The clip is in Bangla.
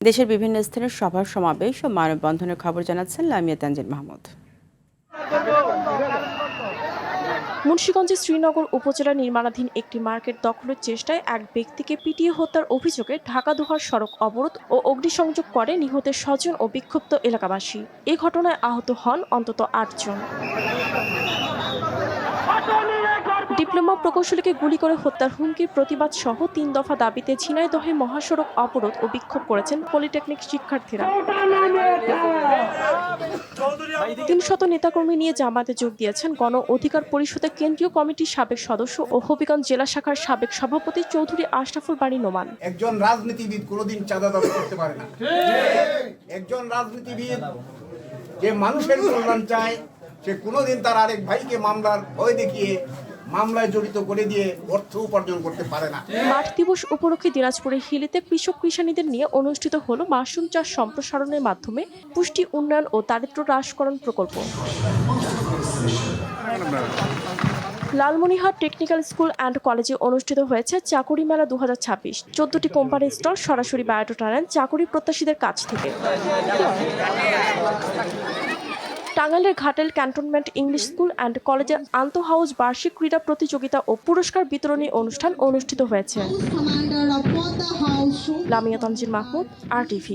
দেশের বিভিন্ন স্থানের সভা সমাবেশ ও মানববন্ধনের খবর জানাচ্ছেন লামিয়া তানজিল মাহমুদ। মুন্সিগঞ্জের শ্রীনগর উপজেলা নির্মাণাধীন একটি মার্কেট দখলের চেষ্টায় এক ব্যক্তিকে পিটিয়ে হত্যার অভিযোগে ঢাকা-দোহার সড়ক অবরোধ ও অগ্নিসংযোগ করে নিহতের স্বজন ও বিক্ষুব্ধ এলাকাবাসী। এ ঘটনায় আহত হন অন্তত ৮ জন। ডিপ্লোমা প্রকৌশলীকে গুলি করে হত্যার হুমকির প্রতিবাদ সহ ৩ দফা দাবিতে ঝিনাইদহে মহাসড়ক অবরোধ ও বিক্ষোভ করেছেন পলিটেকনিক শিক্ষার্থীরা। ৩০০ নেতাকর্মী নিয়ে জামায়াতে যোগ দিয়েছেন গণ অধিকার পরিষদের কেন্দ্রীয় কমিটির সাবেক সদস্য ও হবিগঞ্জ জেলা শাখার সাবেক সভাপতি চৌধুরী আশরাফুল বারী নোমান। একজন রাজনীতিবিদ কোনোদিন চাঁদা দাবি করতে পারে না। একজন রাজনীতিবিদ যে মানুষের কল্যাণ চায় সে কোনোদিন তার আরেক ভাইকে মামলার ভয় দেখিয়ে মামলায় জড়িত করে দিয়ে অর্থ উপার্জন করতে পারে না। মাঠ দিবস উপলক্ষে দিনাজপুরের হিলিতে কৃষক কৃষানীদের নিয়ে অনুষ্ঠিত হলো মাশরুম চাষ সম্প্রসারণের মাধ্যমে পুষ্টি উন্নয়ন ও দারিদ্র্য হ্রাসকরণ প্রকল্প। লালমনিরহাট টেকনিক্যাল স্কুল অ্যান্ড কলেজে অনুষ্ঠিত হয়েছে চাকুরি মেলা 2026। 14টি কোম্পানির স্টল সরাসরি বায়োডাটা নেন চাকুরি প্রত্যাশীদের কাছ থেকে। টাঙ্গাইলের ঘাটেল ক্যান্টনমেন্ট ইংলিশ স্কুল অ্যান্ড কলেজে আন্তঃ হাউস বার্ষিক ক্রীড়া প্রতিযোগিতা ও পুরস্কার বিতরণী অনুষ্ঠান অনুষ্ঠিত হয়েছে। লামিয়া তানজিল মাহমুদ, RTV।